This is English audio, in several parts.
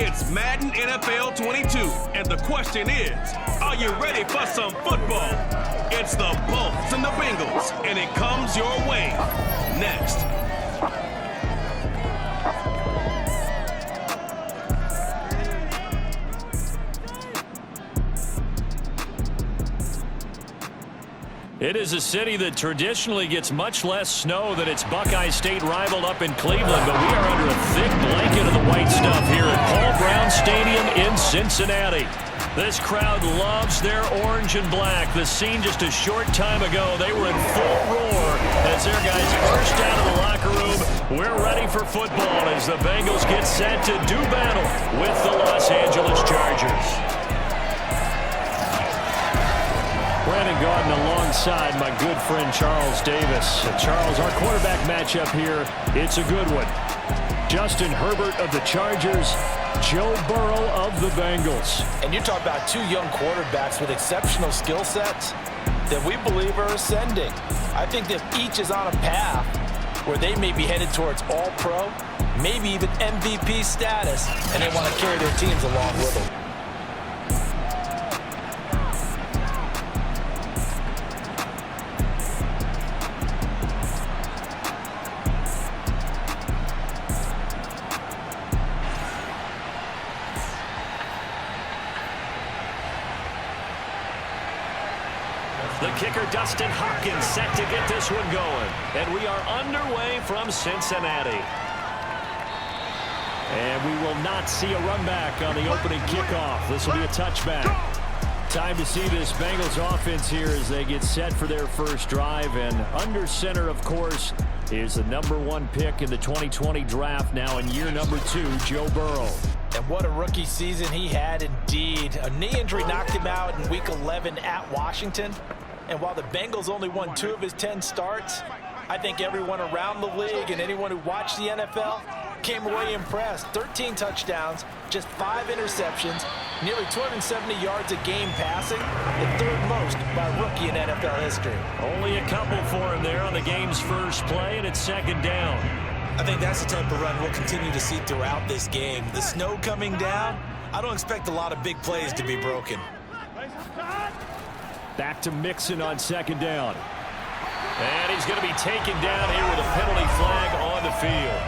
It's Madden NFL 22, and the question is, are you ready for some football? It's the Bolts and the Bengals, and it comes your way next. It is a city that traditionally gets much less snow than its Buckeye State rival up in Cleveland, but we are under a thick blanket of the white stuff here at Paul Brown Stadium in Cincinnati. This crowd loves their orange and black. The scene just a short time ago, they were in full roar as their guys burst out of the locker room. We're ready for football as the Bengals get set to do battle with the Los Angeles Chargers. Brandon Gaudin alongside my good friend Charles Davis. Charles, our quarterback matchup here, it's a good one. Justin Herbert of the Chargers, Joe Burrow of the Bengals. And you talk about two young quarterbacks with exceptional skill sets that we believe are ascending. I think that each is on a path where they may be headed towards all-pro, maybe even MVP status, and they want to carry their teams along with them. The kicker, Dustin Hopkins, set to get this one going. And we are underway from Cincinnati. And we will not see a run back on the opening kickoff. This will be a touchback. Time to see this Bengals offense here as they get set for their first drive. And under center, of course, is the #1 pick in the 2020 draft, now in year number 2, Joe Burrow. And what a rookie season he had indeed. A knee injury knocked him out in Week 11 at Washington. And while the Bengals only won 2 of his 10 starts, I think everyone around the league and anyone who watched the NFL came away impressed. 13 touchdowns, just 5 interceptions, nearly 270 yards a game passing, the 3rd most by a rookie in NFL history. Only a couple for him there on the game's first play, and it's 2nd down. I think that's the type of run we'll continue to see throughout this game. The snow coming down, I don't expect a lot of big plays to be broken. Back to Mixon on 2nd down. And he's going to be taken down here with a penalty flag on the field.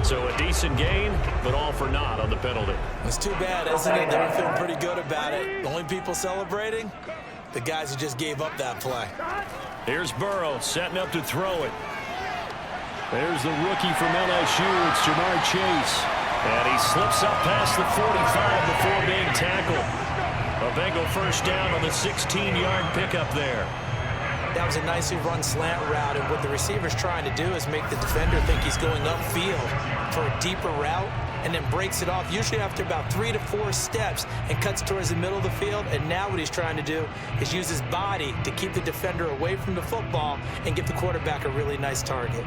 So a decent gain, but all for naught on the penalty. It's too bad, isn't it? They were feeling pretty good about it. The only people celebrating, the guys who just gave up that play. Here's Burrow setting up to throw it. There's the rookie from LSU. It's Jamar Chase. And he slips up past the 45 before being tackled. A Bengal first down on the 16-yard pickup there. That was a nicely run slant route, and what the receiver's trying to do is make the defender think he's going upfield for a deeper route, and then breaks it off, usually after about 3 to 4 steps, and cuts towards the middle of the field. And now what he's trying to do is use his body to keep the defender away from the football and give the quarterback a really nice target.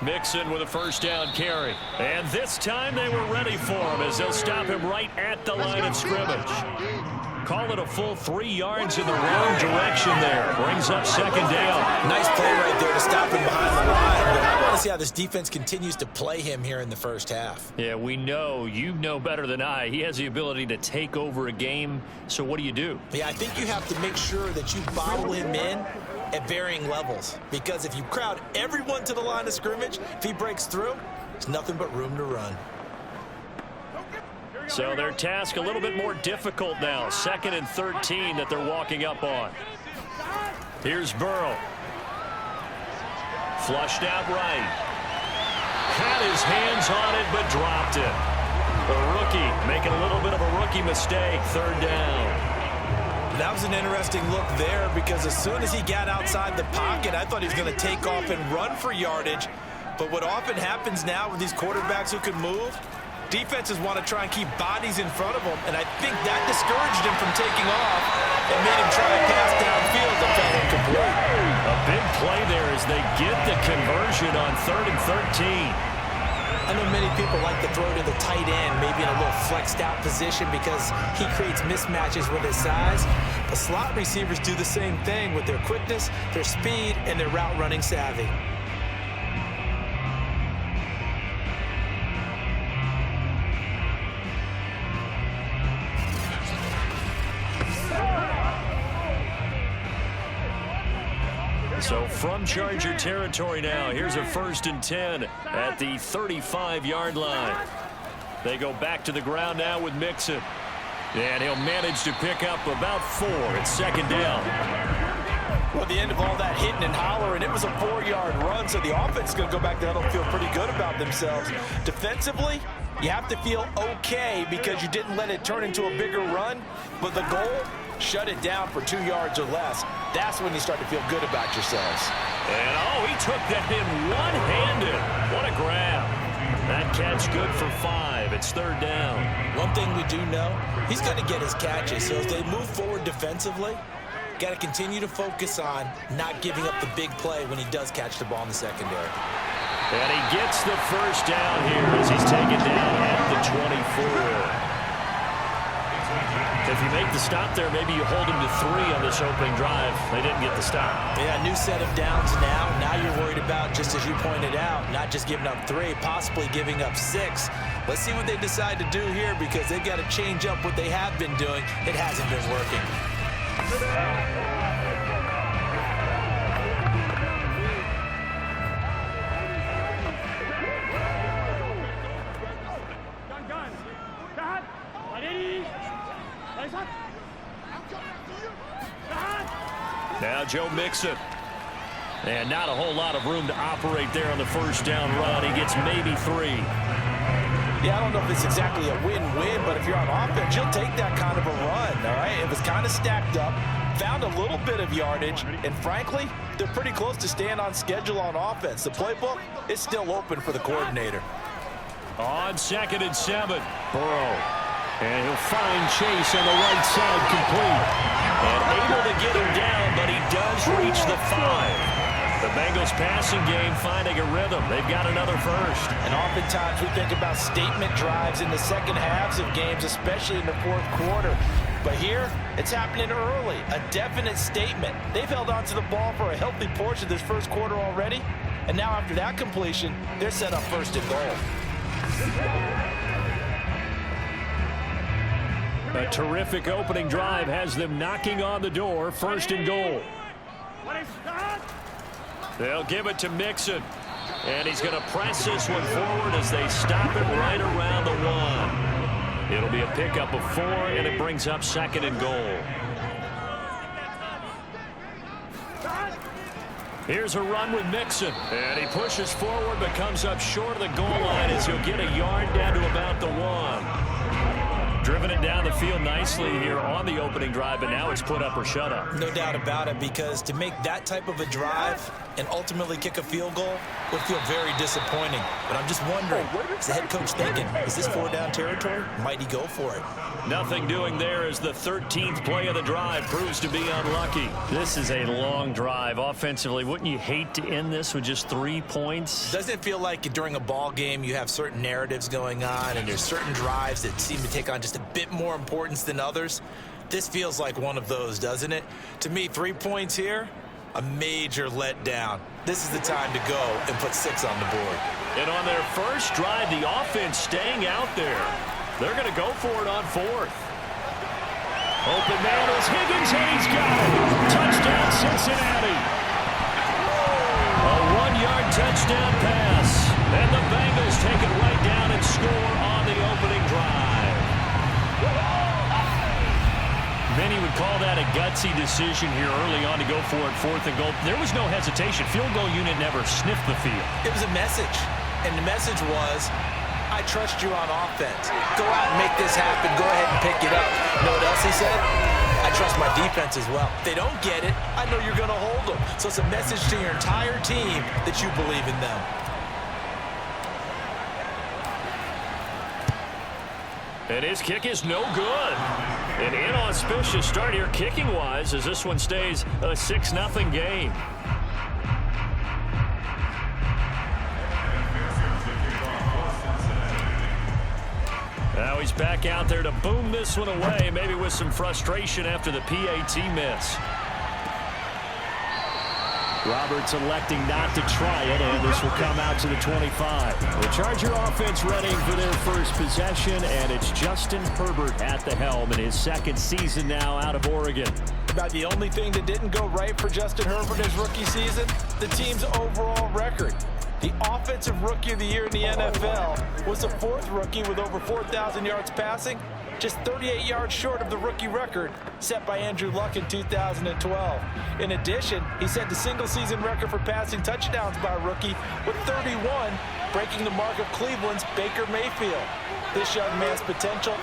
Mixon with a first down carry. And this time they were ready for him as they'll stop him right at the line of scrimmage. Call it a full 3 yards in the wrong direction there. Brings up 2nd down. Nice play right there to stop him behind the line. But I want to see how this defense continues to play him here in the first half. Yeah, we know. You know better than I. He has the ability to take over a game. So what do you do? Yeah, I think you have to make sure that you bottle him in at varying levels. Because if you crowd everyone to the line of scrimmage, if he breaks through, there's nothing but room to run. So their task a little bit more difficult now. 2nd and 13 that they're walking up on. Here's Burrow. Flushed out right. Had his hands on it, but dropped it. The rookie making a little bit of a rookie mistake. 3rd down. That was an interesting look there because as soon as he got outside the pocket, I thought he was going to take off and run for yardage. But what often happens now with these quarterbacks who can move, Defenses want to try and keep bodies in front of them, and I think that discouraged him from taking off and made him try and pass downfield that fell incomplete. A big play there as they get the conversion on 3rd and 13. I know many people like to throw to the tight end, maybe in a little flexed out position because he creates mismatches with his size. But slot receivers do the same thing with their quickness, their speed, and their route running savvy. So from Charger territory now, here's a 1st and 10 at the 35-yard line. They go back to the ground now with Mixon. And he'll manage to pick up about 4 at 2nd down. Well, at the end of all that hitting and hollering, it was a 4-yard run, so the offense is going to go back there and feel pretty good about themselves. Defensively, you have to feel okay because you didn't let it turn into a bigger run, but the goal, shut it down for 2 yards or less. That's when you start to feel good about yourselves. And, he took that in one-handed. What a grab. That catch good for 5. It's 3rd down. One thing we do know, he's going to get his catches. So as they move forward defensively, got to continue to focus on not giving up the big play when he does catch the ball in the secondary. And he gets the 1st down here as he's taken down at the 24. If you make the stop there, maybe you hold him to 3 on this opening drive. They didn't get the stop. Yeah, new set of downs now. Now you're worried about, just as you pointed out, not just giving up 3, possibly giving up 6. Let's see what they decide to do here because they've got to change up what they have been doing. It hasn't been working. Now Joe Mixon. And not a whole lot of room to operate there on the 1st down run. He gets maybe 3. Yeah, I don't know if it's exactly a win-win, but if you're on offense, you'll take that kind of a run, all right? It was kind of stacked up, found a little bit of yardage, and frankly, they're pretty close to staying on schedule on offense. The playbook is still open for the coordinator. On 2nd and 7, Burrow. And he'll find Chase on the right side complete. And able to get him down, but he does reach the 5. The Bengals passing game finding a rhythm. They've got another 1st. And oftentimes we think about statement drives in the second halves of games, especially in the 4th quarter. But here, it's happening early, a definite statement. They've held on to the ball for a healthy portion of this 1st quarter already. And now after that completion, they're set up 1st and goal. A terrific opening drive has them knocking on the door. 1st and goal. They'll give it to Mixon. And he's going to press this one forward as they stop it right around the 1. It'll be a pickup of 4, and it brings up 2nd and goal. Here's a run with Mixon. And he pushes forward but comes up short of the goal line as he'll get a yard down to about the 1. Driven it down the field nicely here on the opening drive, but now it's put up or shut up. No doubt about it, because to make that type of a drive and ultimately kick a field goal would feel very disappointing. But I'm just wondering, is the head coach thinking, is this 4-down territory? Might he go for it? Nothing doing there as the 13th play of the drive proves to be unlucky. This is a long drive offensively. Wouldn't you hate to end this with just 3 points? Doesn't it feel like during a ball game you have certain narratives going on and there's certain drives that seem to take on just a bit more importance than others? This feels like one of those, doesn't it? To me, 3 points here, a major letdown. This is the time to go and put 6 on the board. And on their first drive, the offense staying out there. They're going to go for it on 4th. Open man is Higgins, and he's got it. Touchdown, Cincinnati. A 1-yard touchdown pass. And the Bengals take it right down and score on the opening drive. Many would call that a gutsy decision here early on to go for it, 4th and goal. There was no hesitation. Field goal unit never sniffed the field. It was a message, and the message was, I trust you on offense. Go out and make this happen. Go ahead and pick it up. You know what else he said? I trust my defense as well. If they don't get it, I know you're going to hold them. So it's a message to your entire team that you believe in them. And his kick is no good. An inauspicious start here kicking-wise as this one stays a 6-0 game. Now he's back out there to boom this one away, maybe with some frustration after the PAT miss. Roberts electing not to try it, and this will come out to the 25. The Charger offense running for their first possession, and it's Justin Herbert at the helm in his second season now out of Oregon. About the only thing that didn't go right for Justin Herbert in his rookie season, the team's overall record. The Offensive Rookie of the Year in the NFL was the fourth rookie with over 4,000 yards passing, just 38 yards short of the rookie record set by Andrew Luck in 2012. In addition, he set the single-season record for passing touchdowns by a rookie with 31, breaking the mark of Cleveland's Baker Mayfield. This young man's potential,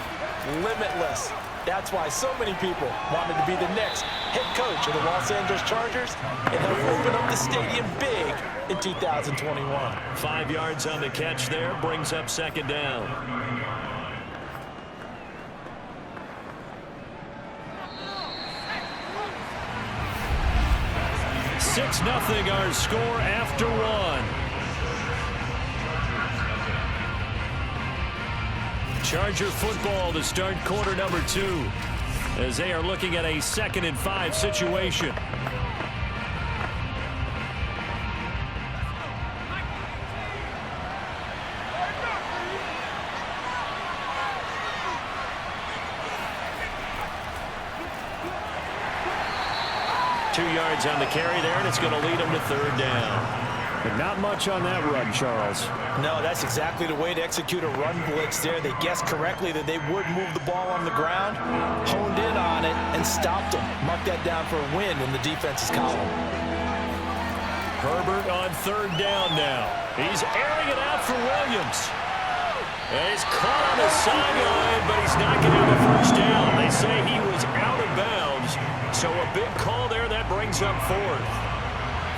limitless. That's why so many people wanted to be the next head coach of the Los Angeles Chargers and help open up the stadium big in 2021. 5 yards on the catch there, brings up second down. $6-0 our score after one. Charger football to start quarter number 2 as they are looking at a 2nd and 5 situation. Two yards on the carry there, and it's going to lead them to third down. But not much on that run, Charles. No, that's exactly the way to execute a run blitz there. They guessed correctly that they would move the ball on the ground, honed in on it, and stopped them. Mark that down for a win in the defense's column. Herbert on third down now. He's airing it out for Williams. And he's caught on the sideline, but he's not going to have a first down. They say he was out of bounds, so a big call there that brings up fourth.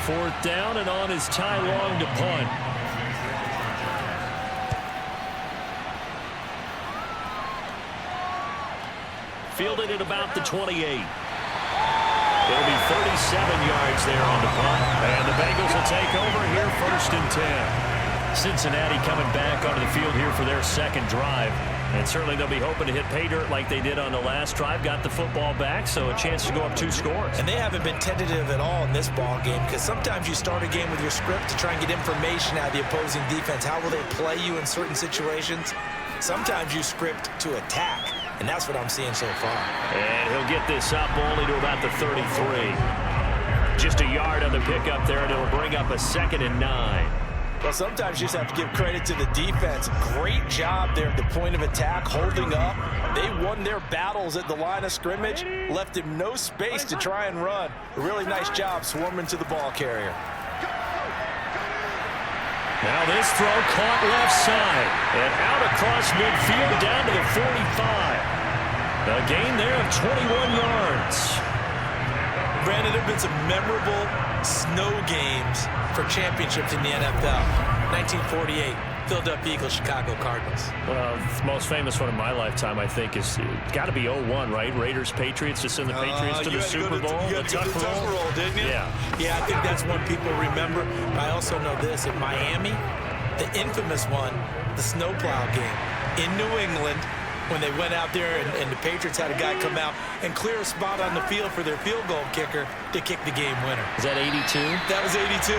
Fourth down and on is Ty Long to punt. Fielded at about the 28. It'll be 37 yards there on the punt. And the Bengals will take over here 1st and 10. Cincinnati coming back onto the field here for their second drive. And certainly they'll be hoping to hit pay dirt like they did on the last drive. Got the football back, so a chance to go up 2 scores. And they haven't been tentative at all in this ball game, because sometimes you start a game with your script to try and get information out of the opposing defense. How will they play you in certain situations? Sometimes you script to attack, and that's what I'm seeing so far. And he'll get this up only to about the 33. Just a yard on the pickup there, and it'll bring up a 2nd and 9. Well, sometimes you just have to give credit to the defense. Great job there at the point of attack, holding up. They won their battles at the line of scrimmage, left him no space to try and run. A really nice job swarming to the ball carrier. Now this throw caught left side and out across midfield down to the 45. A gain there of 21 yards. Brandon, there have been some memorable snow games for championships in the NFL. 1948, Philadelphia Eagles, Chicago Cardinals. Well, the most famous one of my lifetime, I think, is got to be 01, right? Raiders, Patriots, to send the Patriots to the Super Bowl. You had to go to the tough roll, didn't you? Yeah. Yeah, I think that's one people remember. I also know this. In Miami, the infamous one, the snowplow game in New England, when they went out there and the Patriots had a guy come out and clear a spot on the field for their field goal kicker to kick the game winner. Is that 82? That was 82,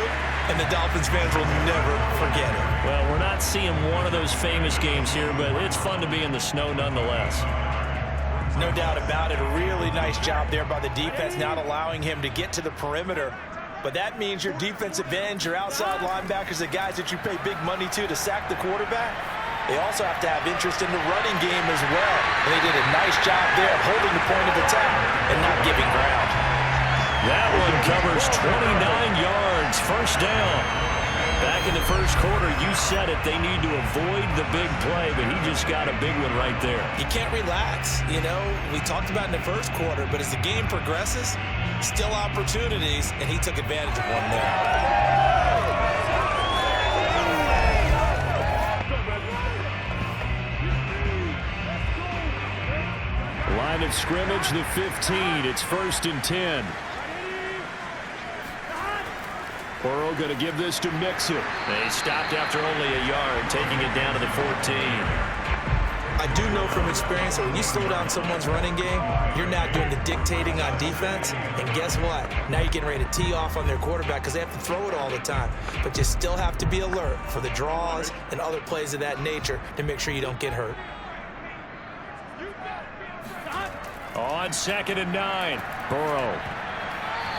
and the Dolphins fans will never forget it. Well, we're not seeing one of those famous games here, but it's fun to be in the snow nonetheless. No doubt about it. A really nice job there by the defense, not allowing him to get to the perimeter. But that means your defensive ends, your outside linebackers, the guys that you pay big money to sack the quarterback, they also have to have interest in the running game as well. And they did a nice job there of holding the point of attack and not giving ground. That one covers 29 yards, first down. Back in the first quarter, you said it, they need to avoid the big play, but he just got a big one right there. You can't relax. You know, we talked about in the first quarter, but as the game progresses, still opportunities, and he took advantage of one there. line of scrimmage, the 15. It's 1st and 10. Burrow going to give this to Mixon. They stopped after only a yard, taking it down to the 14. I do know from experience that when you slow down someone's running game, you're now doing the dictating on defense. And guess what? Now you're getting ready to tee off on their quarterback because they have to throw it all the time. But you still have to be alert for the draws and other plays of that nature to make sure you don't get hurt. On 2nd and 9, Burrow.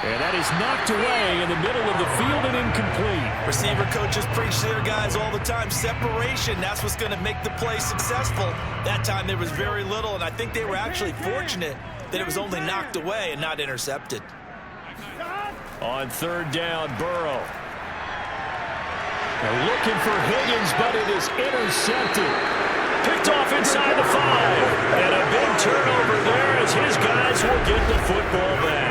And that is knocked away in the middle of the field and incomplete. Receiver coaches preach to their guys all the time. Separation, that's what's going to make the play successful. That time there was very little, and I think they were actually fortunate that it was only knocked away and not intercepted. On 3rd down, Burrow. They're looking for Higgins, but it is intercepted. Picked off inside the 5. And a big turnover there as his guys will get the football back.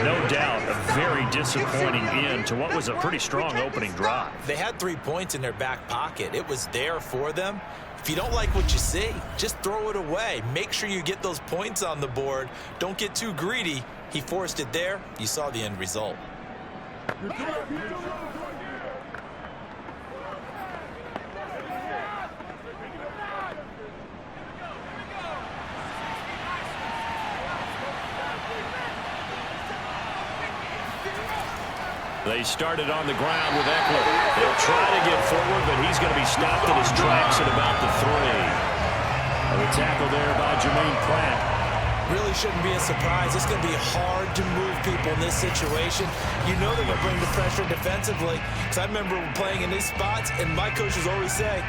No doubt, a very disappointing end to what was a pretty strong opening drive. They had 3 points in their back pocket. It was there for them. If you don't like what you see, just throw it away. Make sure you get those points on the board. Don't get too greedy. He forced it there. You saw the end result. They started on the ground with Eckler. They'll try to get forward, but he's going to be stopped in his tracks at about the 3. The tackle there by Jermaine Pratt. Really shouldn't be a surprise. It's going to be hard to move people in this situation. You know they're going to bring the pressure defensively. Because I remember playing in these spots, and my coaches always say,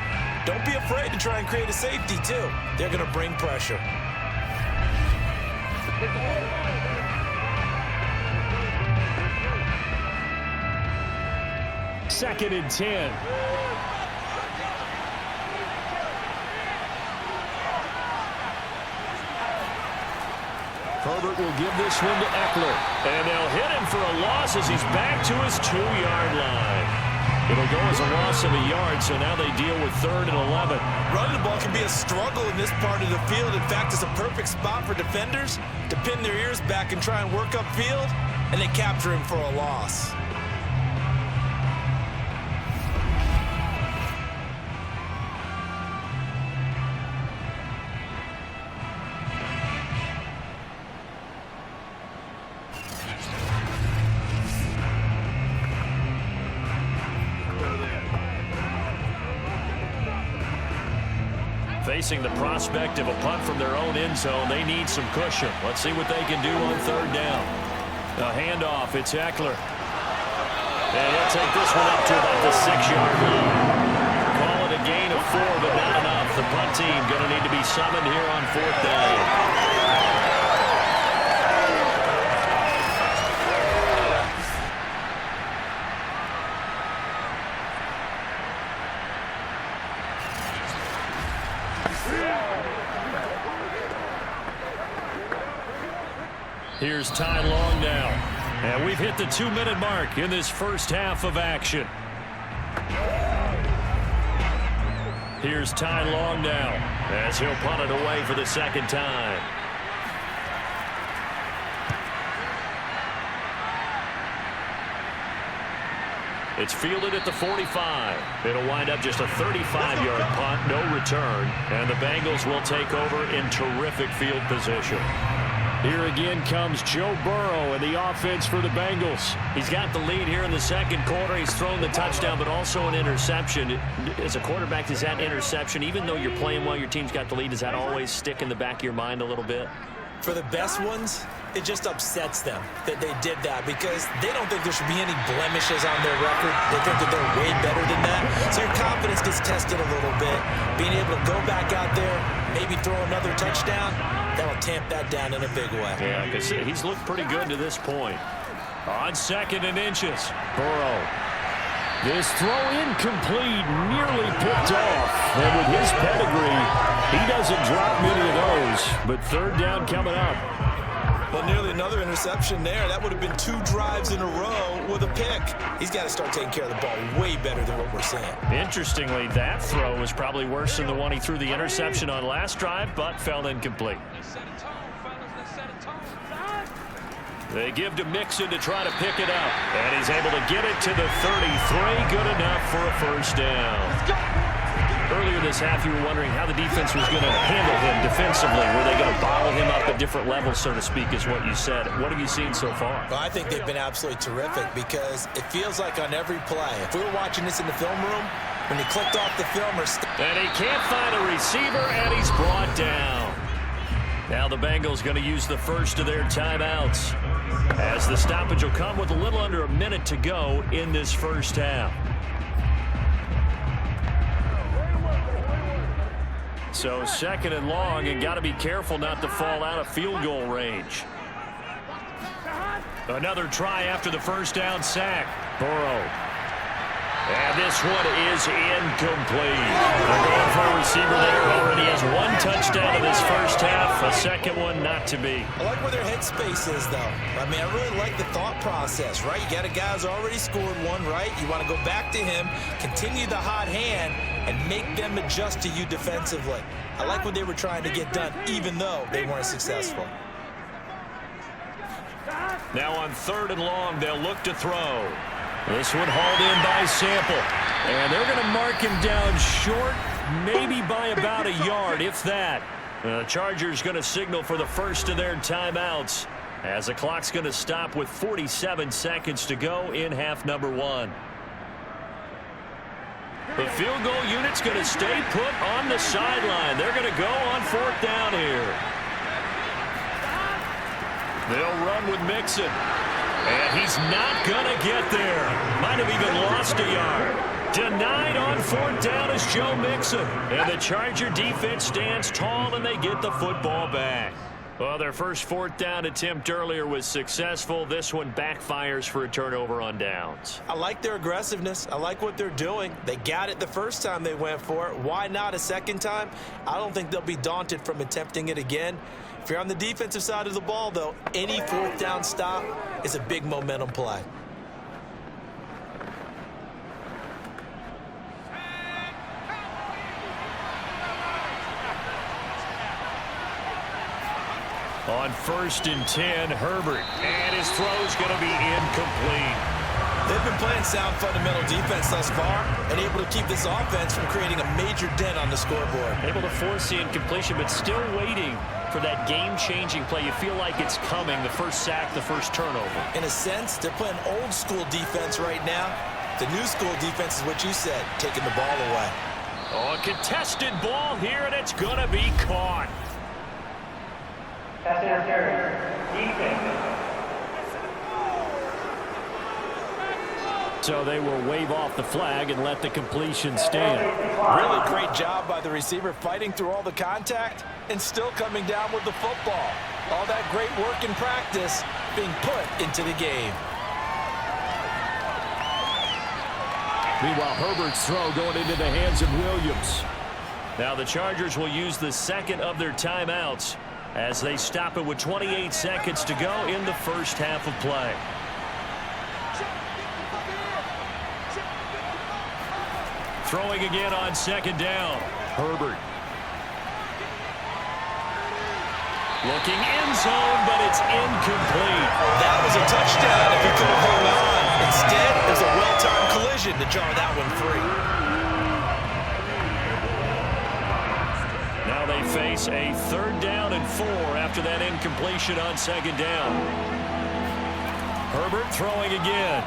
don't be afraid to try and create a safety, too. They're going to bring pressure. 2nd and 10. Herbert will give this one to Eckler. And they'll hit him for a loss as he's back to his 2-yard line. It'll go as a loss of a yard, so now they deal with 3rd and 11. Running the ball can be a struggle in this part of the field. In fact, it's a perfect spot for defenders to pin their ears back and try and work upfield, and they capture him for a loss. Facing the prospect of a punt from their own end zone, they need some cushion. Let's see what they can do on 3rd down. A handoff, it's Eckler. And he'll take this one up to about the 6-yard line. Call it a gain of 4, but not enough. The punt team going to need to be summoned here on 4th down. Here's Ty Long now. And we've hit the 2-minute mark in this first half of action. Here's Ty Long now as he'll punt it away for the 2nd time. It's fielded at the 45. It'll wind up just a 35-yard punt, no return. And the Bengals will take over in terrific field position. Here again comes Joe Burrow and the offense for the Bengals. He's got the lead here in the 2nd quarter. He's thrown the touchdown, but also an interception. As a quarterback, does that interception, even though you're playing well, your team's got the lead, does that always stick in the back of your mind a little bit? For the best ones, it just upsets them that they did that because they don't think there should be any blemishes on their record. They think that they're way better than that. So your confidence gets tested a little bit. Being able to go back out there, maybe throw another touchdown, that'll tamp that down in a big way. Yeah, because he's looked pretty good to this point. On 2nd and inches, Burrow. This throw incomplete, nearly picked off. And with his pedigree, he doesn't drop many of those. But 3rd down coming up. Well, nearly another interception there. That would have been 2 drives in a row with a pick. He's got to start taking care of the ball way better than what we're seeing. Interestingly, that throw was probably worse than the one he threw the interception on last drive, but fell incomplete. They give to Mixon to try to pick it up, and he's able to get it to the 33. Good enough for a first down. Earlier this half, you were wondering how the defense was going to handle him defensively. Were they going to bottle him up at different levels, so to speak, is what you said. What have you seen so far? Well, I think they've been absolutely terrific because it feels like on every play, if we were watching this in the film room, when he clicked off the film or... And he can't find a receiver, and he's brought down. Now the Bengals going to use the first of their timeouts, as the stoppage will come with a little under a minute to go in this first half. So second and long, and got to be careful not to fall out of field goal range. Another try after the first down sack. Burrow. And this one is incomplete. They're going for a receiver there. Already has 1 touchdown in this first half. A second one not to be. I like where their headspace is, though. I mean, I really like the thought process, right? You got a guy who's already scored one, right? You want to go back to him, continue the hot hand, and make them adjust to you defensively. I like what they were trying to get done, even though they weren't successful. Now on third and long, they'll look to throw. This one hauled in by Sample. And they're going to mark him down short, maybe by about a yard, if that. The Chargers going to signal for the first of their timeouts, as the clock's going to stop with 47 seconds to go in half number 1. The field goal unit's going to stay put on the sideline. They're going to go on 4th down here. They'll run with Mixon. And he's not going to get there. Might have even lost a yard. Denied on 4th down is Joe Mixon. And the Charger defense stands tall, and they get the football back. Well, their first 4th down attempt earlier was successful. This one backfires for a turnover on downs. I like their aggressiveness. I like what they're doing. They got it the first time they went for it. Why not a second time? I don't think they'll be daunted from attempting it again. If you're on the defensive side of the ball, though, any 4th down stop is a big momentum play. On 1st and 10, Herbert. And his throw's going to be incomplete. They've been playing sound fundamental defense thus far and able to keep this offense from creating a major dent on the scoreboard. Able to force the incompletion, but still waiting for that game-changing play. You feel like it's coming, the first sack, the first turnover. In a sense, they're playing old-school defense right now. The new school defense is what you said, taking the ball away. Oh, a contested ball here, and it's going to be caught. Pass interference. Defense. So they will wave off the flag and let the completion stand. Really great job by the receiver fighting through all the contact and still coming down with the football. All that great work in practice being put into the game. Meanwhile, Herbert's throw going into the hands of Williams. Now the Chargers will use the second of their timeouts as they stop it with 28 seconds to go in the first half of play. Throwing again on 2nd down. Herbert. Looking end zone, but it's incomplete. That was a touchdown if he could have hung on. Instead, it was a well-timed collision to jar that one free. Now they face a 3rd down and 4 after that incompletion on 2nd down. Herbert throwing again.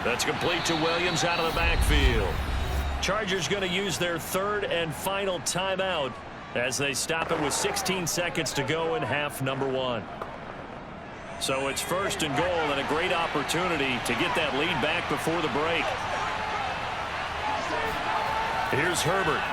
That's complete to Williams out of the backfield. Chargers going to use their 3rd and final timeout as they stop it with 16 seconds to go in half number 1. So it's 1st and goal and a great opportunity to get that lead back before the break. Here's Herbert.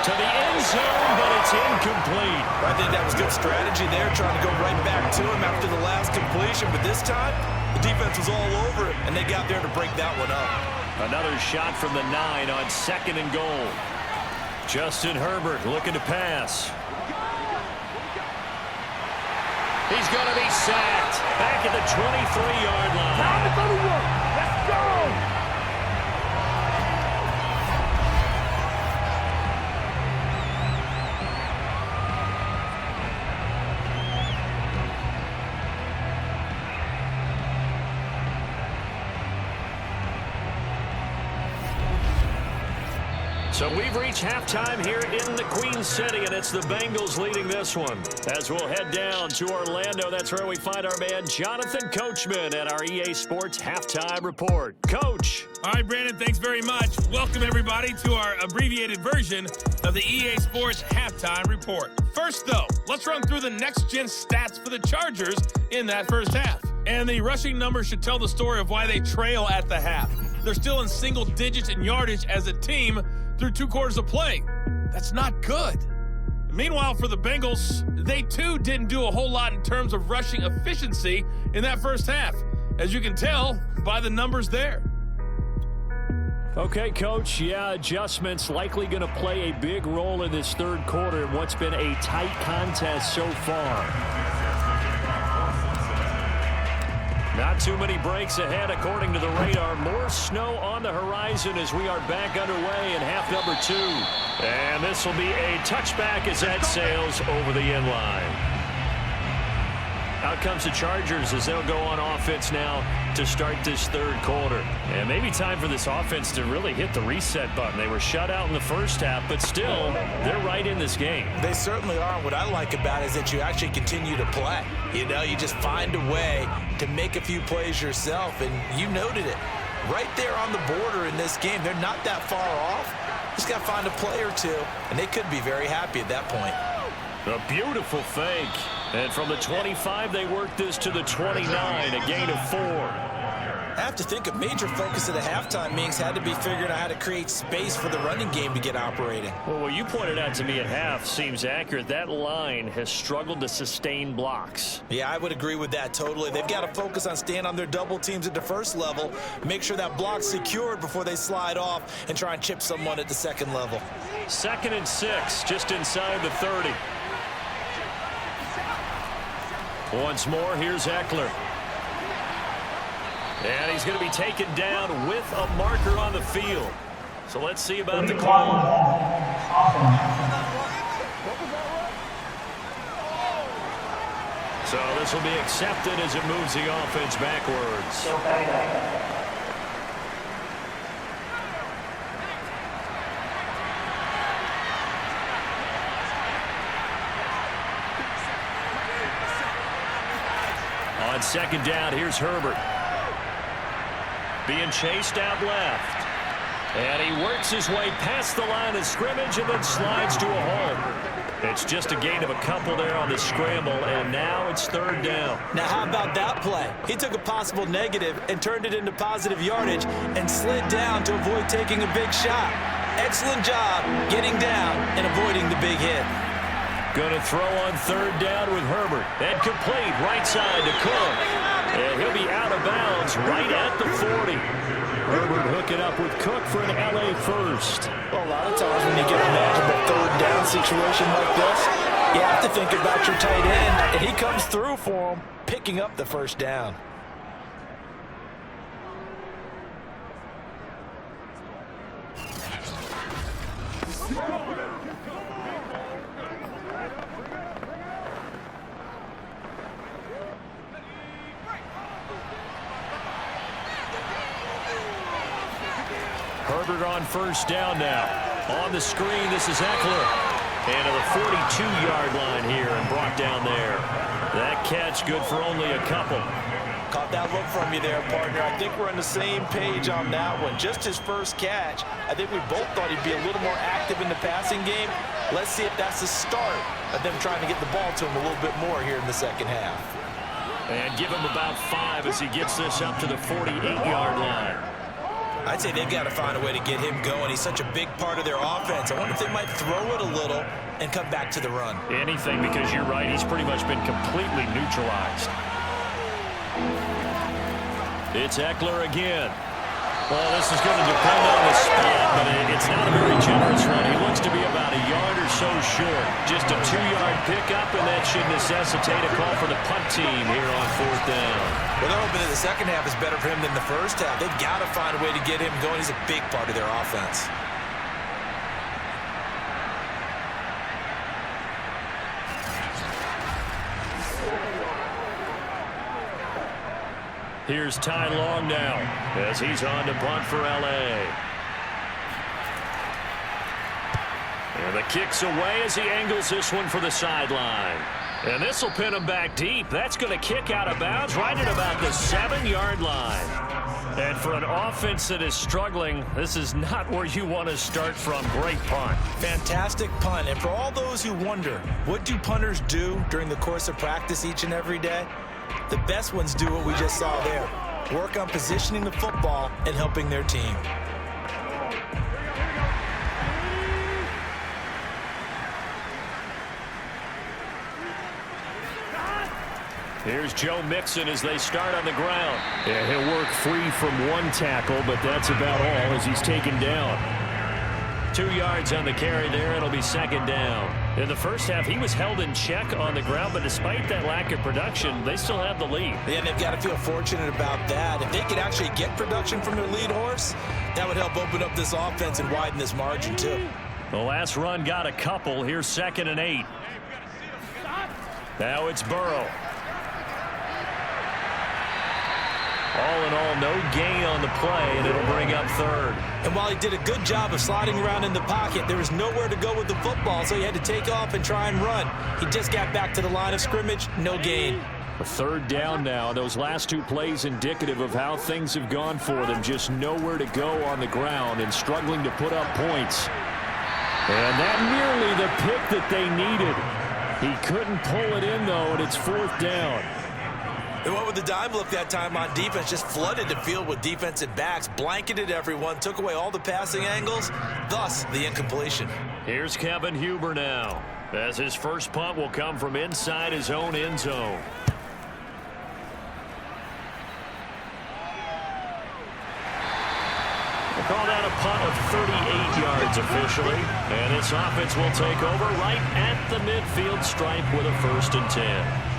To the end zone, but it's incomplete. I think that was good strategy there, trying to go right back to him after the last completion. But this time, the defense was all over it, and they got there to break that one up. Another shot from the 9 on 2nd and goal. Justin Herbert looking to pass. He's going to be sacked back at the 23-yard line. Time to go to work. Let's go. So we've reached halftime here in the Queen City, and it's the Bengals leading this one. As we'll head down to Orlando, that's where we find our man Jonathan Coachman at our EA Sports Halftime Report. Coach. All right, Brandon, thanks very much. Welcome, everybody, to our abbreviated version of the EA Sports Halftime Report. First, though, let's run through the next-gen stats for the Chargers in that first half. And the rushing numbers should tell the story of why they trail at the half. They're still in single digits in yardage as a team through 2 quarters of play. That's not good. Meanwhile, for the Bengals, they too didn't do a whole lot in terms of rushing efficiency in that first half, as you can tell by the numbers there. Okay, Coach, adjustments likely going to play a big role in this third quarter in what's been a tight contest so far. Not too many breaks ahead, according to the radar. More snow on the horizon as we are back underway in half number 2. And this will be a touchback as that sails over the end line. Out comes the Chargers as they'll go on offense now to start this third quarter. And maybe time for this offense to really hit the reset button. They were shut out in the first half, but still, they're right in this game. They certainly are. What I like about it is that you actually continue to play. You know, you just find a way to make a few plays yourself, and you noted it. Right there on the border in this game, they're not that far off. Just got to find a play or two, and they could be very happy at that point. A beautiful fake. And from the 25, they work this to the 29, a gain of 4. I have to think a major focus at the halftime meetings had to be figuring out how to create space for the running game to get operating. Well, what you pointed out to me at half seems accurate. That line has struggled to sustain blocks. Yeah, I would agree with that totally. They've got to focus on staying on their double teams at the first level, make sure that block's secured before they slide off and try and chip someone at the second level. 2nd and 6, just inside the 30. Once more, here's Eckler. And he's going to be taken down with a marker on the field. So let's see about the call. So this will be accepted as it moves the offense backwards. On 2nd down, here's Herbert. Being chased out left. And he works his way past the line of scrimmage and then slides to a hole. It's just a gain of a couple there on the scramble, and now it's 3rd down. Now, how about that play? He took a possible negative and turned it into positive yardage and slid down to avoid taking a big shot. Excellent job getting down and avoiding the big hit. Going to throw on 3rd down with Herbert. And complete right side to Cook. And he'll be out of bounds right at the 40. Herbert hooking up with Cook for an LA first. Well, a lot of times when you get a manageable 3rd down situation like this, you have to think about your tight end, and he comes through for him, picking up the 1st down. Herbert on 1st down now. On the screen, this is Eckler. And to the 42-yard line here and brought down there. That catch good for only a couple. Caught that look from you there, partner. I think we're on the same page on that one. Just his first catch. I think we both thought he'd be a little more active in the passing game. Let's see if that's the start of them trying to get the ball to him a little bit more here in the second half. And give him about 5 as he gets this up to the 48-yard line. I'd say they've got to find a way to get him going. He's such a big part of their offense. I wonder if they might throw it a little and come back to the run. Anything, because you're right. He's pretty much been completely neutralized. It's Eckler again. Well, this is going to depend on the spot, but it's not a very generous run. He looks to be about a yard or so short. Just a 2-yard pickup, and that should necessitate a call for the punt team here on 4th down. Well, they're hoping that the second half is better for him than the first half. They've got to find a way to get him going. He's a big part of their offense. Here's Ty Long now as he's on to punt for L.A. And the kick's away as he angles this one for the sideline. And this will pin him back deep. That's going to kick out of bounds right at about the 7-yard line. And for an offense that is struggling, this is not where you want to start from. Great punt. Fantastic punt. And for all those who wonder, what do punters do during the course of practice each and every day? The best ones do what we just saw there. Work on positioning the football and helping their team. Here's Joe Mixon as they start on the ground. Yeah, he'll work free from one tackle, but that's about all as he's taken down. 2 yards on the carry there. It'll be 2nd down. In the first half, he was held in check on the ground, but despite that lack of production, they still have the lead. And they've got to feel fortunate about that. If they could actually get production from their lead horse, that would help open up this offense and widen this margin, too. The last run got a couple. Here's 2nd and 8. Now it's Burrow. All in all, no gain on the play, and it'll bring up 3rd. And while he did a good job of sliding around in the pocket, there was nowhere to go with the football, so he had to take off and try and run. He just got back to the line of scrimmage, no gain. A 3rd down now. Those last 2 plays indicative of how things have gone for them. Just nowhere to go on the ground and struggling to put up points. And that nearly the pick that they needed. He couldn't pull it in, though, and it's 4th down. They went with the dime look that time on defense, just flooded the field with defensive backs, blanketed everyone, took away all the passing angles, thus the incompletion. Here's Kevin Huber now, as his first punt will come from inside his own end zone. We'll call that a punt of 38 yards officially, and this offense will take over right at the midfield stripe with a 1st and 10.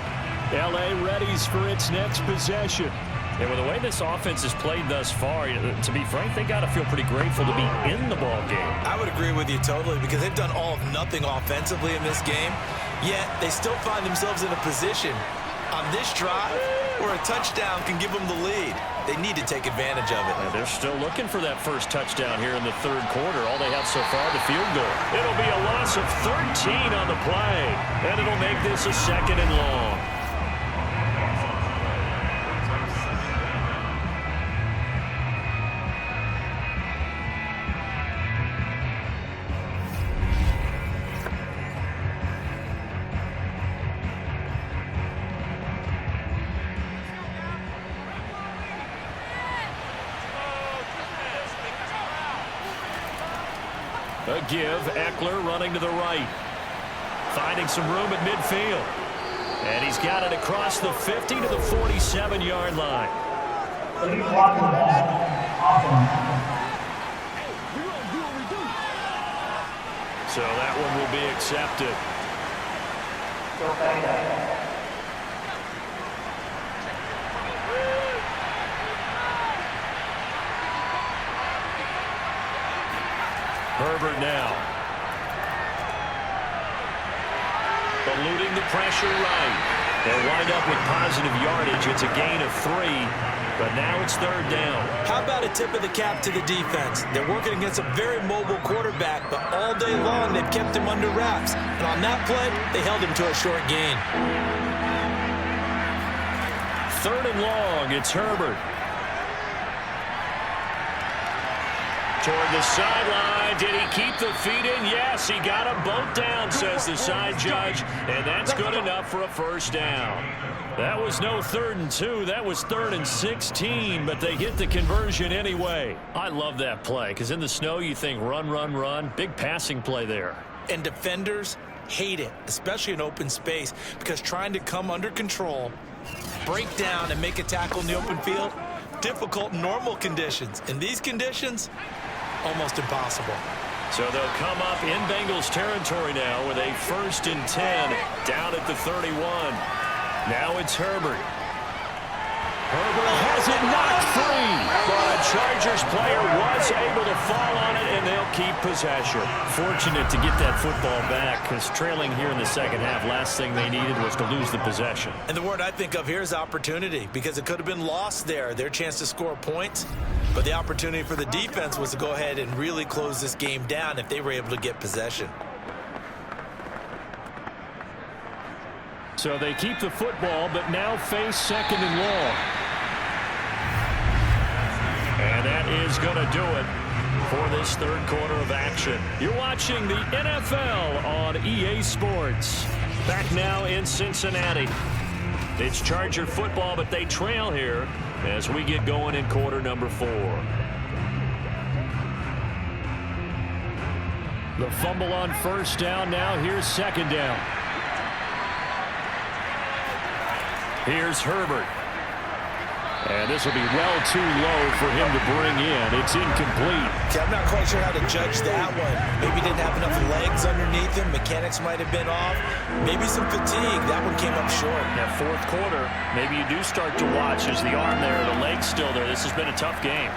L.A. readies for its next possession. And with the way this offense has played thus far, to be frank, they got to feel pretty grateful to be in the ball game. I would agree with you totally because they've done all of nothing offensively in this game, yet they still find themselves in a position on this drive where a touchdown can give them the lead. They need to take advantage of it. And they're still looking for that first touchdown here in the 3rd quarter. All they have so far, the field goal. It'll be a loss of 13 on the play, and it'll make this a 2nd and long. A give, Eckler running to the right. Finding some room at midfield. And he's got it across the 50 to the 47-yard line. So that one will be accepted. Herbert now. Eluding the pressure right. They'll wind up with positive yardage. It's a gain of 3, but now it's 3rd down. How about a tip of the cap to the defense? They're working against a very mobile quarterback, but all day long they've kept him under wraps. And on that play, they held him to a short gain. 3rd and long, it's Herbert. Toward the sideline. Did he keep the feet in? Yes, he got them both down, says the side judge. And that's good enough for a 1st down. That was no 3rd and 2. That was 3rd and 16, but they get the conversion anyway. I love that play because in the snow you think run, run, run. Big passing play there. And defenders hate it, especially in open space, because trying to come under control, break down, and make a tackle in the open field, difficult in normal conditions. In these conditions, almost impossible. So they'll come up in Bengals territory now with a 1st and 10 down at the 31. Now it's Herbert. Herbert has it knocked free, but a Chargers player was able to fall on it, and they'll keep possession. Fortunate to get that football back, because trailing here in the second half, last thing they needed was to lose the possession. And the word I think of here is opportunity, because it could have been lost there, their chance to score points. But the opportunity for the defense was to go ahead and really close this game down if they were able to get possession. So they keep the football, but now face 2nd and long. And that is going to do it for this 3rd quarter of action. You're watching the NFL on EA Sports. Back now in Cincinnati. It's Charger football, but they trail here as we get going in quarter number 4. The fumble on 1st down. Now here's 2nd down. Here's Herbert. And this will be well too low for him to bring in. It's incomplete. Okay, I'm not quite sure how to judge that one. Maybe didn't have enough legs underneath him. Mechanics might have been off. Maybe some fatigue. That one came up short. That 4th quarter, maybe you do start to watch as the arm there, the leg's still there. This has been a tough game.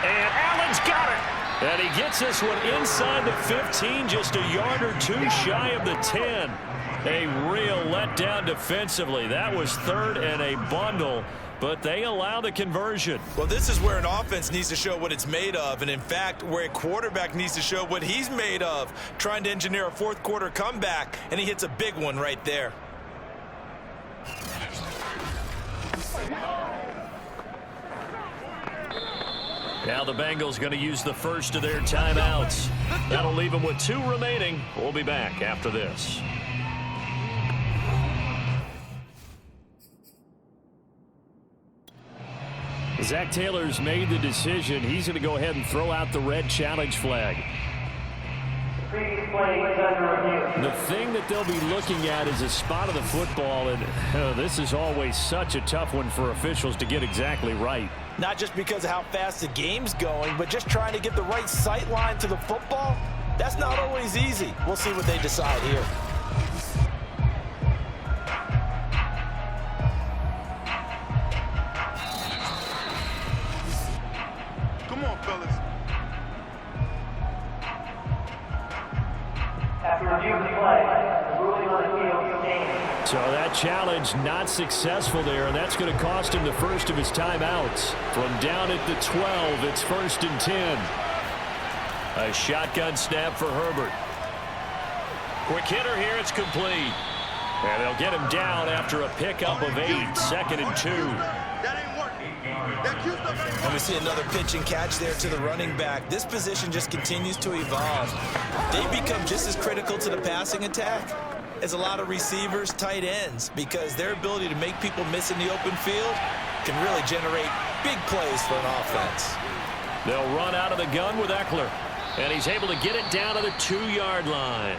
And Allen's got it. And he gets this one inside the 15, just a yard or 2 shy of the 10. A real letdown defensively. That was 3rd and a bundle, but they allow the conversion. Well, this is where an offense needs to show what it's made of, and in fact, where a quarterback needs to show what he's made of, trying to engineer a 4th quarter comeback, and he hits a big one right there. Now the Bengals going to use the first of their timeouts. That'll leave them with 2 remaining. We'll be back after this. Zach Taylor's made the decision. He's going to go ahead and throw out the red challenge flag. The thing that they'll be looking at is a spot of the football, and this is always such a tough one for officials to get exactly right. Not just because of how fast the game's going, but just trying to get the right sight line to the football. That's not always easy. We'll see what they decide here. Come on, fellas. After reviewing the play, the ruling on the field stands. So that challenge not successful there, and that's going to cost him the first of his timeouts. From down at the 12, it's 1st and 10. A shotgun snap for Herbert. Quick hitter here, it's complete. And they'll get him down after a pickup of 8, 2nd and 2. That ain't working. That cute stuff ain't And we see another pitch and catch there to the running back. This position just continues to evolve. They become just as critical to the passing attack as a lot of receivers, tight ends, because their ability to make people miss in the open field can really generate big plays for an offense. They'll run out of the gun with Eckler. And he's able to get it down to the 2-yard line.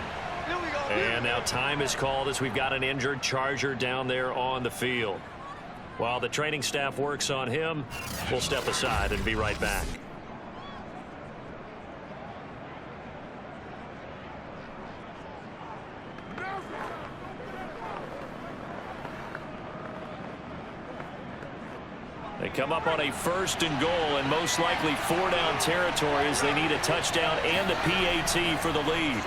And now time is called as we've got an injured Charger down there on the field. While the training staff works on him, we'll step aside and be right back. They come up on a 1st and goal, and most likely 4-down territory as they need a touchdown and a PAT for the lead.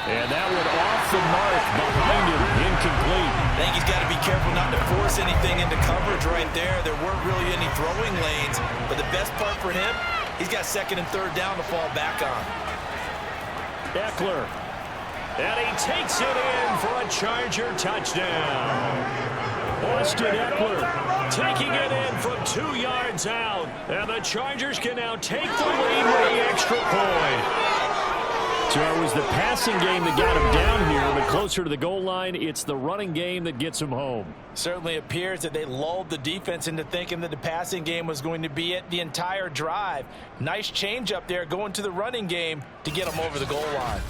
And that one off the mark behind him, incomplete. I think he's got to be careful not to force anything into coverage right there. There weren't really any throwing lanes, but the best part for him, he's got 2nd and 3rd down to fall back on. Eckler. And he takes it in for a Charger touchdown. Austin Eckler taking it in from 2 yards out. And the Chargers can now take the lead with the extra point. So it was the passing game that got him down here, but closer to the goal line, it's the running game that gets him home. Certainly appears that they lulled the defense into thinking that the passing game was going to be it the entire drive. Nice change up there going to the running game to get them over the goal line.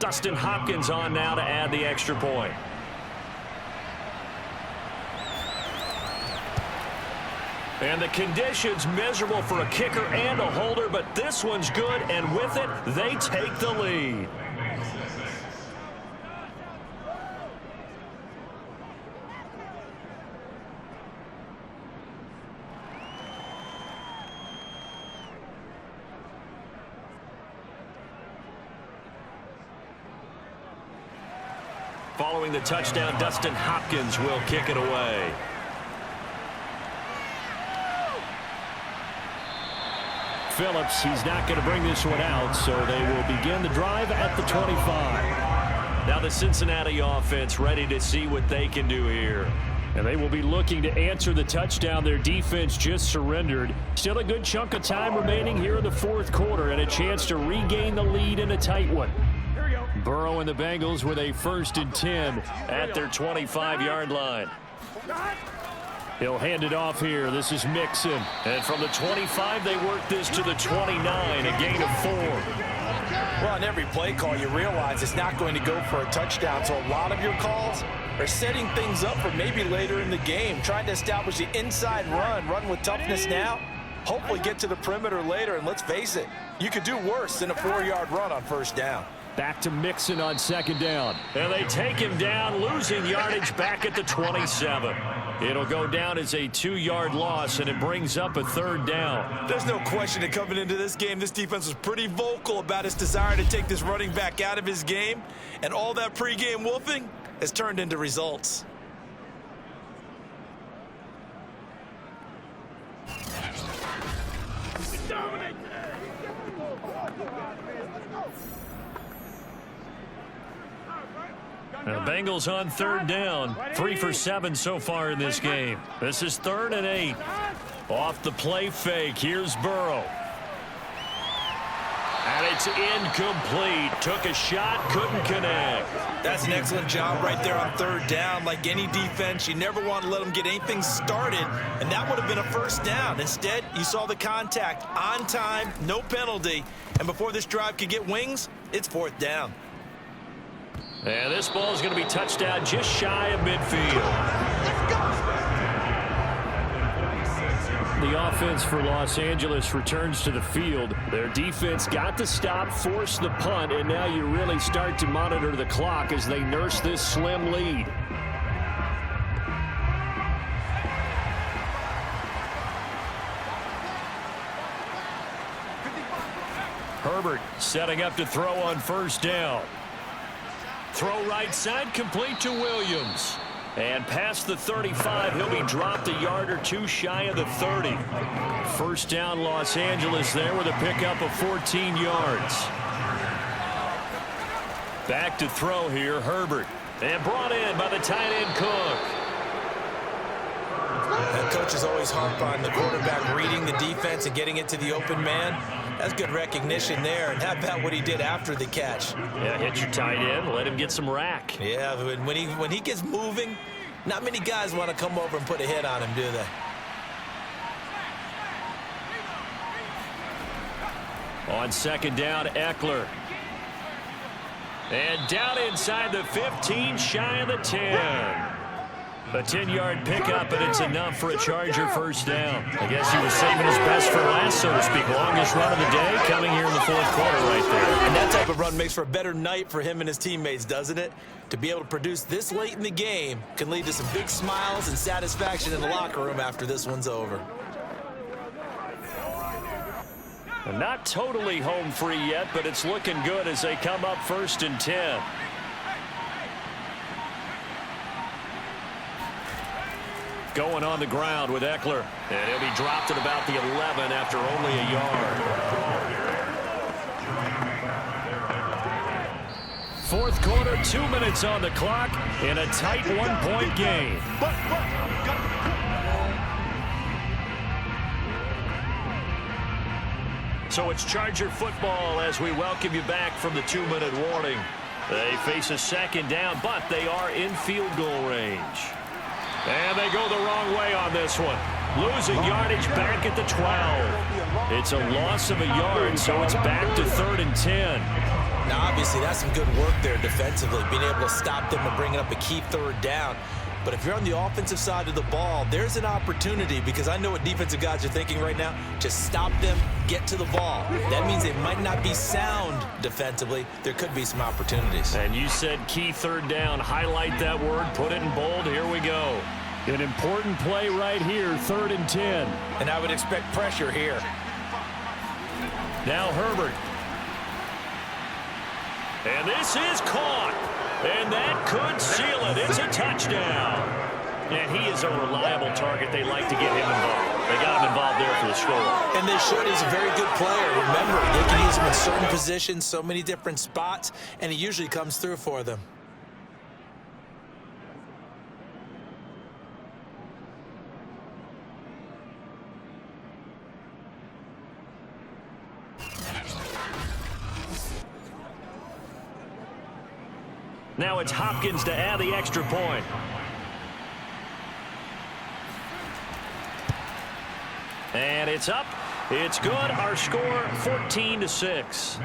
Dustin Hopkins on now to add the extra point. And the conditions miserable for a kicker and a holder, but this one's good, and with it, they take the lead. Following the touchdown, Dustin Hopkins will kick it away. Phillips, he's not going to bring this one out, so they will begin the drive at the 25. Now the Cincinnati offense ready to see what they can do here. And they will be looking to answer the touchdown their defense just surrendered. Still a good chunk of time remaining here in the fourth quarter and a chance to regain the lead in a tight one. Burrow and the Bengals with a 1st and 10 at their 25-yard line. He'll hand it off here. This is Mixon. And from the 25, they work this to the 29, a gain of 4. Well, on every play call, you realize it's not going to go for a touchdown. So a lot of your calls are setting things up for maybe later in the game, trying to establish the inside run with toughness now, hopefully get to the perimeter later. And let's face it, you could do worse than a 4-yard run on 1st down. Back to Mixon on 2nd down. And they take him down, losing yardage back at the 27. It'll go down as a 2-yard loss, and it brings up a 3rd down. There's no question that coming into this game, this defense was pretty vocal about its desire to take this running back out of his game. And all that pregame wolfing has turned into results. The Bengals on 3rd down. 3 for 7 so far in this game. This is 3rd and 8. Off the play fake. Here's Burrow. And it's incomplete. Took a shot, couldn't connect. That's an excellent job right there on 3rd down. Like any defense, you never want to let them get anything started, and that would have been a 1st down. Instead, you saw the contact on time, no penalty, and before this drive could get wings, it's 4th down. And this ball is going to be touched down just shy of midfield. The offense for Los Angeles returns to the field. Their defense got the stop, forced the punt, and now you really start to monitor the clock as they nurse this slim lead. Herbert setting up to throw on 1st down. Throw right side, complete to Williams. And past the 35, he'll be dropped a yard or 2 shy of the 30. 1st down, Los Angeles there with a pickup of 14 yards. Back to throw here, Herbert. And brought in by the tight end Cook. And coaches always harp on the quarterback reading the defense and getting it to the open man. That's good recognition there. And how about what he did after the catch? Yeah, hit your tight end, let him get some rack. Yeah, when he gets moving, not many guys want to come over and put a hit on him, do they? On 2nd down, Eckler. And down inside the 15, shy of the 10. A 10-yard pickup, and it's enough for a Charger 1st down. I guess he was saving his best for last, so to speak. Longest run of the day coming here in the 4th quarter right there. And that type of run makes for a better night for him and his teammates, doesn't it? To be able to produce this late in the game can lead to some big smiles and satisfaction in the locker room after this one's over. And not totally home free yet, but it's looking good as they come up 1st and 10. Going on the ground with Eckler. And he'll be dropped at about the 11 after only a yard. 4th quarter, 2 minutes on the clock in a tight 1-point game. So it's Charger football as we welcome you back from the 2-minute warning. They face a 2nd down, but they are in field goal range. And they go the wrong way on this one. Losing yardage back at the 12. It's a loss of a yard, so it's back to 3rd and 10. Now, obviously, that's some good work there defensively, being able to stop them and bringing up a key third down. But if you're on the offensive side of the ball, there's an opportunity, because I know what defensive guys are thinking right now. Just stop them, get to the ball. That means they might not be sound defensively. There could be some opportunities. And you said key third down. Highlight that word, put it in bold. Here we go. An important play right here, 3rd and 10. And I would expect pressure here. Now Herbert. And this is caught. And that could seal it. It's a touchdown. And he is a reliable target. They like to get him involved. They got him involved there for the score. And they should. He's a very good player. Remember, they can use him in certain positions, so many different spots, and he usually comes through for them. Now it's Hopkins to add the extra point. And it's up. It's good. Our score, 14-6.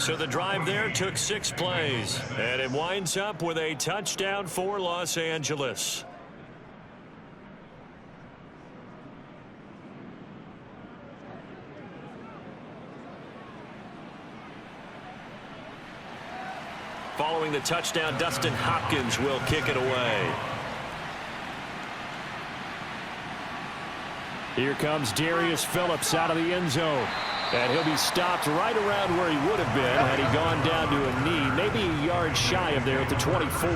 So the drive there took 6 plays. And it winds up with a touchdown for Los Angeles. Following the touchdown, Dustin Hopkins will kick it away. Here comes Darius Phillips out of the end zone. And he'll be stopped right around where he would have been had he gone down to a knee, maybe a yard shy of there at the 24.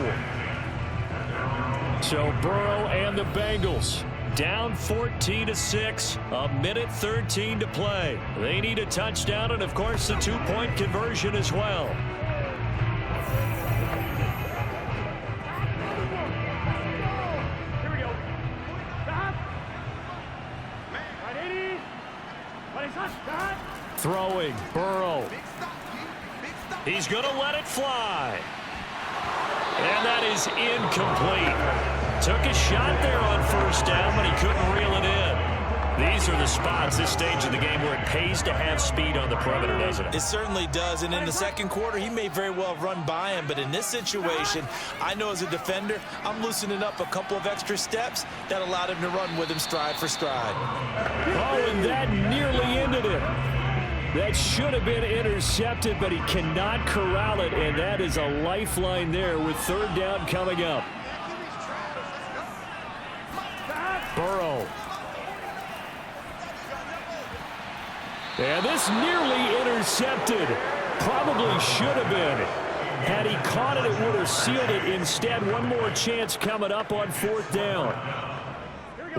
So Burrow and the Bengals down 14-6, a minute 13 to play. They need a touchdown and, of course, the 2-point conversion as well. Throwing, Burrow. He's going to let it fly. And that is incomplete. Took a shot there on 1st down, but he couldn't reel it in. These are the spots, this stage of the game, where it pays to have speed on the perimeter, doesn't it? It certainly does, and in the second quarter, he may very well run by him, but in this situation, I know as a defender, I'm loosening up a couple of extra steps that allowed him to run with him stride for stride. Oh, and that nearly ended it. That should have been intercepted, but he cannot corral it, and that is a lifeline there with 3rd down coming up. Burrow. And this nearly intercepted. Probably should have been. Had he caught it, it would have sealed it. Instead, one more chance coming up on 4th down.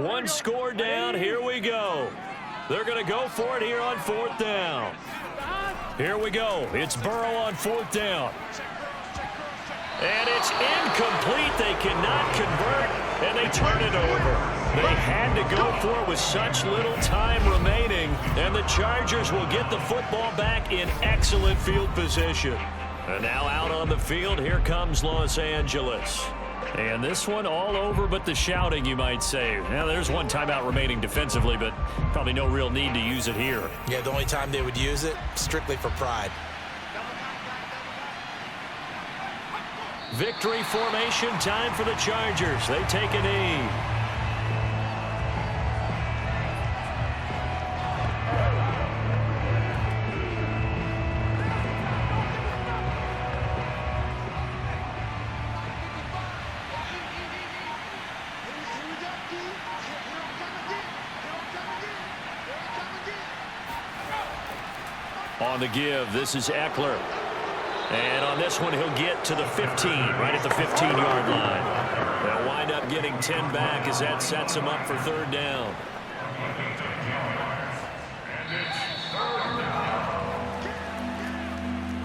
One score down. Here we go. They're going to go for it here on 4th down. Here we go. It's Burrow on 4th down. And it's incomplete. They cannot convert, and they turn it over. They had to go for it with such little time remaining, and the Chargers will get the football back in excellent field position. And now out on the field, here comes Los Angeles. And this one all over but the shouting, you might say. Now, there's one timeout remaining defensively, but probably no real need to use it here. Yeah, the only time they would use it, strictly for pride. Victory formation time for the Chargers. They take a knee. On the give, this is Eckler. And on this one, he'll get to the 15, right at the 15-yard line. They'll wind up getting 10 back as that sets him up for 3rd down.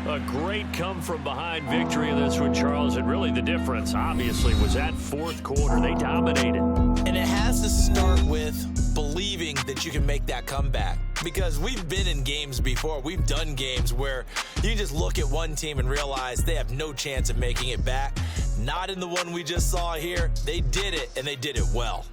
A great come-from-behind victory in this one, Charles. And really the difference, obviously, was that 4th quarter. They dominated. And it has to start with believing that you can make that comeback. Because we've been in games before. We've done games where you just look at one team and realize they have no chance of making it back. Not in the one we just saw here. They did it, and they did it well.